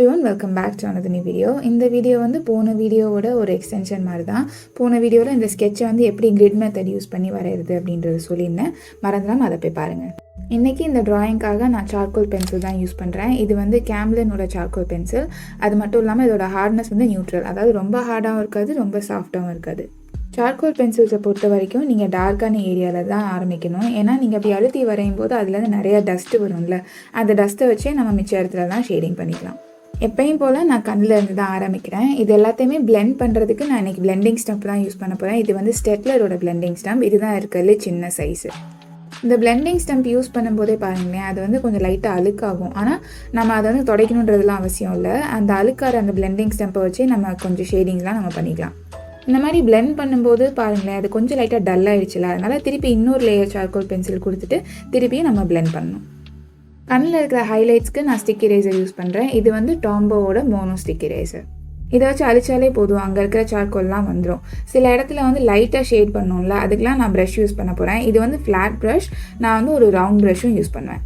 everyone, welcome back to another new video. இந்த video வந்து போன வீடியோவோட ஒரு எக்ஸ்டென்ஷன் மாதிரி தான். போன வீடியோவில் இந்த ஸ்கெட்சை வந்து எப்படி கிரிட் மெத்தட் யூஸ் பண்ணி வரைகிறது அப்படின்றது சொல்லியிருந்தேன். மறந்துடாமல் அதை போய் பாருங்கள். இன்றைக்கி இந்த ட்ராயிங்காக நான் சார்கோல் பென்சில் தான் யூஸ் பண்ணுறேன். இது வந்து கேம்லினோட சார்கோல் பென்சில். அது மட்டும் இல்லாமல் இதோட ஹார்ட்னஸ் வந்து நியூட்ரல், அதாவது ரொம்ப ஹார்டாகவும் இருக்காது, ரொம்ப சாஃப்டாகவும் இருக்காது. சார்கோல் பென்சில்ஸை பொறுத்த வரைக்கும் நீங்கள் டார்க்கான ஏரியாவில் தான் ஆரம்பிக்கணும். ஏன்னா நீங்கள் அப்படி அழுத்தி வரையும் போது அதுலேருந்து நிறையா டஸ்ட்டு வரும்ல, அந்த டஸ்ட்டை வச்சே நம்ம மிச்ச இடத்துல தான் ஷேடிங் பண்ணிக்கலாம். எப்பயும் போல் நான் கண்ணில் இருந்து தான் ஆரம்பிக்கிறேன். இது எல்லாத்தையுமே பிளெண்ட் பண்ணுறதுக்கு நான் இன்றைக்கி பிளெண்டிங் ஸ்டம்ப் தான் யூஸ் பண்ண போகிறேன். இது வந்து ஸ்டெட்லரோட பிளெண்டிங் ஸ்டம்ப். இதுதான் இருக்கிறதுலே சின்ன சைஸு. இந்த பிளெண்டிங் ஸ்டம்ப் யூஸ் பண்ணும்போதே பாருங்களேன், அது வந்து கொஞ்சம் லைட்டாக அழுக்காகும். ஆனால் நம்ம அதை வந்து துடைக்கணுன்றதுலாம் அவசியம் இல்லை. அந்த அழுக்கார அந்த பிளெண்டிங் ஸ்டம்பை வச்சு நம்ம கொஞ்சம் ஷேடிங்ஸ்லாம் நம்ம பண்ணிக்கலாம். இந்த மாதிரி பிளெண்ட் பண்ணும்போது பாருங்களேன், அது கொஞ்சம் லைட்டாக டல் ஆகிடுச்சுல, அதனால் திருப்பி இன்னொரு லேயர் சார்கோல் பென்சில் கொடுத்துட்டு திருப்பியும் நம்ம பிளெண்ட் பண்ணணும். கண்ணில் இருக்கிற ஹைலைட்ஸ்க்கு நான் ஸ்டிக் இரேசர் யூஸ் பண்ணுறேன். இது வந்து டாம்போவோட மோனோ ஸ்டிக் இரேசர். இதை வச்சு அழிச்சாலே போதும், அங்கே இருக்கிற சார்கோல்லாம் வந்துடும். சில இடத்துல வந்து லைட்டாக ஷேட் பண்ணோம்ல, அதுக்கெலாம் நான் ப்ரஷ் யூஸ் பண்ண போகிறேன். இது வந்து ஃப்ளாட் ப்ரஷ். நான் வந்து ஒரு ரவுண்ட் ப்ரஷ்ஷும் யூஸ் பண்ணுவேன்.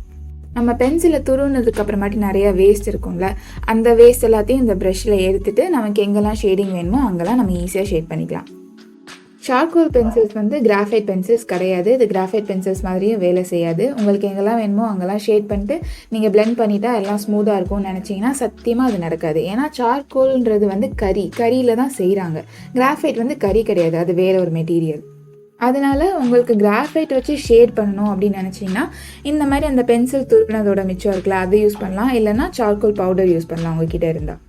நம்ம பென்சிலை துருவினதுக்கு அப்புறமாட்டி நிறையா வேஸ்ட் இருக்கும்ல, அந்த வேஸ்ட் எல்லாத்தையும் இந்த ப்ரஷ்ஷில் எடுத்துகிட்டு நமக்கு எங்கெல்லாம் ஷேடிங் வேணுமோ அங்கெல்லாம் நம்ம ஈஸியாக ஷேட் பண்ணிக்கலாம். சார்கோல் பென்சில்ஸ் வந்து கிராஃபைட் பென்சில்ஸ் கிடையாது. இது கிராஃபைட் பென்சில்ஸ் மாதிரியும் வேலை செய்யாது. உங்களுக்கு எங்கெல்லாம் வேணுமோ அங்கெல்லாம் ஷேட் பண்ணிட்டு நீங்கள் பிளெண்ட் பண்ணிட்டா எல்லாம் ஸ்மூத்தாக இருக்கும்னு நினச்சிங்கன்னா சத்தியமாக அது நடக்காது. ஏன்னா சார்கோல்ன்றது வந்து கரியில் தான் செய்கிறாங்க. கிராஃபைட் வந்து கரி கிடையாது, அது வேற ஒரு மெட்டீரியல். அதனால உங்களுக்கு கிராஃபைட் வச்சு ஷேட் பண்ணணும் அப்படின்னு நினச்சிங்கன்னா இந்த மாதிரி அந்த பென்சில் துருவினதோட மிச்சம் இருக்குல்ல, அதை யூஸ் பண்ணலாம். இல்லைன்னா சார்கோல் பவுடர் யூஸ் பண்ணலாம் உங்ககிட்ட இருந்தால்.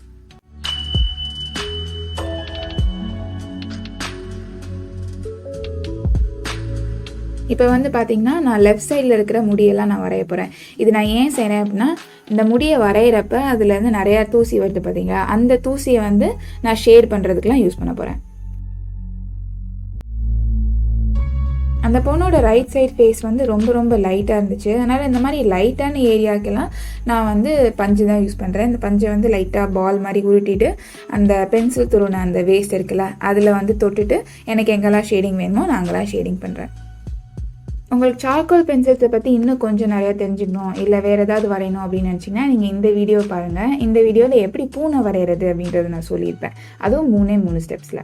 இப்போ வந்து பார்த்திங்கன்னா நான் லெஃப்ட் சைடில் இருக்கிற முடியெல்லாம் நான் வரைய போகிறேன். இது நான் ஏன் செய்கிறேன் அப்படின்னா, இந்த முடியை வரைகிறப்ப அதுலேருந்து நிறையா தூசி வருது பார்த்தீங்களா, அந்த தூசியை வந்து நான் ஷேட் பண்ணுறதுக்கெலாம் யூஸ் பண்ண போகிறேன். அந்த பொண்ணோட ரைட் சைட் ஃபேஸ் வந்து ரொம்ப ரொம்ப லைட்டாக இருந்துச்சு. அதனால் இந்த மாதிரி லைட்டான ஏரியாக்கெல்லாம் நான் வந்து பஞ்சு தான் யூஸ் பண்ணுறேன். இந்த பஞ்சை வந்து லைட்டாக பால் மாதிரி உருட்டிட்டு அந்த பென்சில் துருவின அந்த வேஸ்ட் இருக்குல்ல, அதில் வந்து தொட்டுட்டு எனக்கு எங்கெல்லாம் ஷேடிங் வேணுமோ நான் அங்கெல்லாம் ஷேடிங் பண்ணுறேன். உங்களுக்கு சார்கோல் பென்சில்ஸை பற்றி இன்னும் கொஞ்சம் நிறையா தெரிஞ்சுக்கணும், இல்லை வேறு ஏதாவது வரையணும் அப்படின்னு நினச்சிங்கன்னா நீங்கள் இந்த வீடியோ பாருங்கள். இந்த வீடியோவில் எப்படி பூனை வரைகிறது அப்படின்றத நான் சொல்லியிருப்பேன். அதுவும் 3 ஸ்டெப்ஸில்.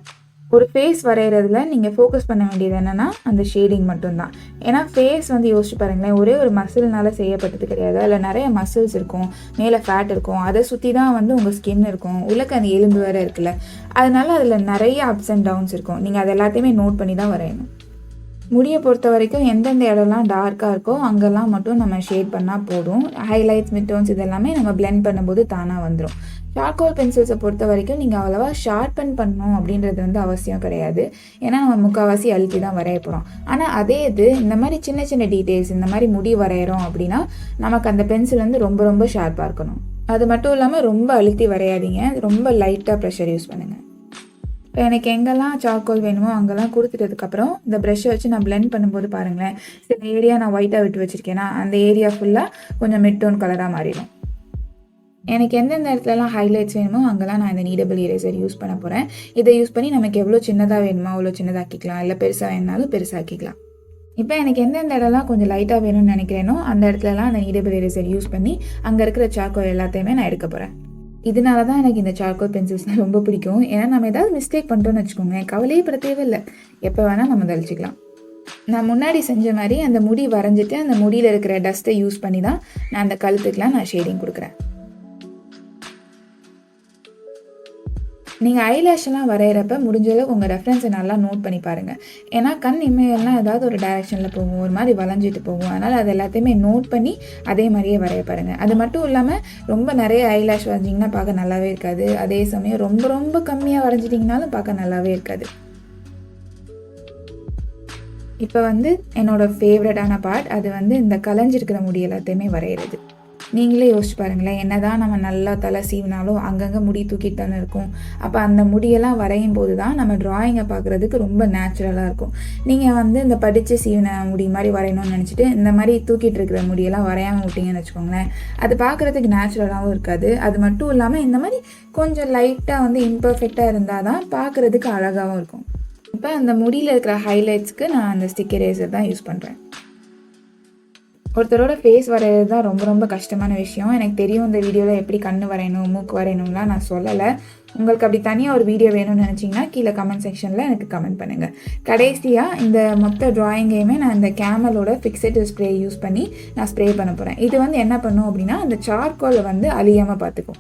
ஒரு ஃபேஸ் வரைகிறதுல நீங்கள் ஃபோக்கஸ் பண்ண வேண்டியது என்னென்னா அந்த ஷேடிங் மட்டும்தான். ஏன்னா ஃபேஸ் வந்து யோசிச்சு பாருங்களேன், ஒரே ஒரு மசில்னால செய்யப்பட்டது கிடையாது. அதில் நிறைய மசில்ஸ் இருக்கும், மேலே ஃபேட் இருக்கும், அதை சுற்றி தான் வந்து உங்கள் ஸ்கின் இருக்கும், உள்ளக்க அந்த எலும்பு வேறு இருக்குல்ல, அதனால அதில் நிறைய அப்ஸ் அண்ட் டவுன்ஸ் இருக்கும். நீங்கள் அது எல்லாத்தையுமே நோட் பண்ணி தான் வரையணும். முடியை பொறுத்த வரைக்கும் எந்தெந்த இடம்லாம் டார்க்காக இருக்கோ அங்கெல்லாம் மட்டும் நம்ம ஷேட் பண்ணால் போதும். ஹைலைட்ஸ், மிட்டோன்ஸ் இதெல்லாமே நம்ம பிளெண்ட் பண்ணும்போது தானாக வந்துடும். சார்கோல் பென்சில்ஸை பொறுத்த வரைக்கும் நீங்கள் அவ்வளோவா ஷார்பன் பண்ணணும் அப்படின்றது வந்து அவசியம் கிடையாது. ஏன்னா நம்ம முக்கால்வாசி அழுத்தி தான் வரைய போகிறோம். ஆனால் அதே இது இந்த மாதிரி சின்ன சின்ன டீட்டெயில்ஸ், இந்த மாதிரி முடி வரைகிறோம் அப்படின்னா நமக்கு அந்த பென்சில் வந்து ரொம்ப ரொம்ப ஷார்ப்பாக இருக்கணும். அது மட்டும் இல்லாமல் ரொம்ப அழுத்தி வரையாதீங்க, ரொம்ப லைட்டாக ப்ரெஷர் யூஸ் பண்ணுங்கள். இப்போ எனக்கு எங்கெல்லாம் சார்கோல் வேணுமோ அங்கெல்லாம் கொடுத்துட்டதுக்கப்புறம் இந்த ப்ரெஷ்ஷை வச்சு நான் பிளெண்ட் பண்ணும்போது பாருங்களேன், சில ஏரியா நான் ஒயிட்டாக விட்டு வச்சுருக்கேன்னா அந்த ஏரியா ஃபுல்லாக கொஞ்சம் மிட்டோன் கலராக மாறிடும். எனக்கு எந்தெந்த இடத்துலலாம் ஹைலைட்ஸ் வேணுமோ அங்கெல்லாம் நான் இந்த நீடபிள் இரேசர் யூஸ் பண்ண போகிறேன். இதை யூஸ் பண்ணி நமக்கு எவ்வளோ சின்னதாக வேணுமோ அவ்வளோ சின்னதாக்கிக்கலாம், இல்லை பெருசாக வேணுனாலும் பெருசாக்கிக்கலாம். இப்போ எனக்கு எந்தெந்த இடம்லாம் கொஞ்சம் லைட்டாக வேணும்னு நினைக்கிறேனோ அந்த இடத்துலலாம் அந்த நீடபிள் இரேசர் யூஸ் பண்ணி அங்கே இருக்கிற சார்கோல் எல்லாத்தையுமே நான் எடுக்க போகிறேன். இதனால தான் எனக்கு இந்த சார்கோல் பென்சில்ஸ்னால் ரொம்ப பிடிக்கும். ஏன்னா நம்ம ஏதாவது மிஸ்டேக் பண்ணிட்டோம்னு வச்சுக்கோங்க, கவலையே பட தேவையில்லை, எப்போ வேணால் நம்ம தெளிச்சிக்கலாம். நான் முன்னாடி செஞ்ச மாதிரி அந்த முடி வரைஞ்சிட்டு அந்த முடியில் இருக்கிற டஸ்ட்டை யூஸ் பண்ணி தான் நான் அந்த கழுத்துக்கெலாம் நான் ஷேடிங் கொடுக்குறேன். நீங்கள் ஐலேஷெல்லாம் வரைகிறப்ப முடிஞ்சளவுக்கு உங்கள் ரெஃபரன்ஸை நல்லா நோட் பண்ணி பாருங்கள். ஏன்னா கண் இமையெல்லாம் ஏதாவது ஒரு டைரெக்ஷனில் போகும், ஒரு மாதிரி வளைஞ்சிட்டு போகும். அதனால் அது எல்லாத்தையுமே நோட் பண்ணி அதே மாதிரியே வரைய பாருங்கள். அது மட்டும் இல்லாமல் ரொம்ப நிறைய ஐலேஷ் வரைஞ்சிங்கன்னா பார்க்க நல்லாவே இருக்காது. அதே சமயம் ரொம்ப ரொம்ப கம்மியாக வரைஞ்சிட்டிங்கனாலும் பார்க்க நல்லாவே இருக்காது. இப்போ வந்து என்னோடய ஃபேவரட்டான பார்ட், அது வந்து இந்த கலைஞ்சிருக்கிற முடி எல்லாத்தையுமே வரைகிறது. நீங்களே யோசிச்சு பாருங்களேன், என்ன தான் நம்ம நல்லா தலை சீவினாலும் அங்கங்கே முடி தூக்கிட்டு தானே இருக்கும். அப்போ அந்த முடியெல்லாம் வரையும் போது தான் நம்ம ட்ராயிங்கை பார்க்குறதுக்கு ரொம்ப நேச்சுரலாக இருக்கும். நீங்கள் வந்து இந்த படித்து சீவின முடி மாதிரி வரையணும்னு நினச்சிட்டு இந்த மாதிரி தூக்கிட்டு இருக்கிற முடியெல்லாம் வரையாமல் விட்டிங்கன்னு வச்சுக்கோங்களேன், அது பார்க்குறதுக்கு நேச்சுரலாகவும் இருக்காது. அது மட்டும் இல்லாமல் இந்த மாதிரி கொஞ்சம் லைட்டாக வந்து இம்பர்ஃபெக்டாக இருந்தால் தான் பார்க்குறதுக்கு அழகாகவும் இருக்கும். இப்போ அந்த முடியில் இருக்கிற ஹைலைட்ஸ்க்கு நான் அந்த ஸ்டிக் இரேசர் தான் யூஸ் பண்ணுறேன். ஒருத்தரோட ஃபேஸ் வரைகிறது தான் ரொம்ப ரொம்ப கஷ்டமான விஷயம். எனக்கு தெரியும் இந்த வீடியோவில் எப்படி கண் வரையணும், மூக்கு வரையணும்லாம் நான் சொல்லலை. உங்களுக்கு அப்படி தனியாக ஒரு வீடியோ வேணும்னு நினச்சிங்கன்னா கீழே கமெண்ட் செக்ஷனில் எனக்கு கமெண்ட் பண்ணுங்கள். கடைசியாக இந்த மொத்த ட்ராயிங்கையுமே நான் இந்த கேமலோட ஃபிக்ஸட் ஸ்ப்ரே யூஸ் பண்ணி நான் ஸ்ப்ரே பண்ண போகிறேன். இது வந்து என்ன பண்ணும் அப்படின்னா அந்த சார்கோலை வந்து அழியாமல் பார்த்துக்கும்.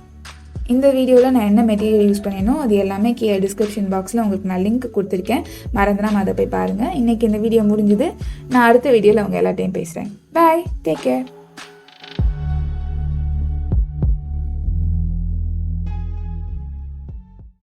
இந்த வீடியோவில் நான் என்ன மெட்டீரியல் யூஸ் பண்ணினோ அது எல்லாமே கீழே டிஸ்கிரிப்ஷன் பாக்ஸில் உங்களுக்கு நான் லிங்க் கொடுத்துருக்கேன். மறந்துடாமல் அதை போய் பாருங்கள். இன்றைக்கி இந்த வீடியோ முடிஞ்சுது. நான் அடுத்த வீடியோவில் அவங்க எல்லாத்தையும் பேசுகிறேன். பாய், டேக் கேர்.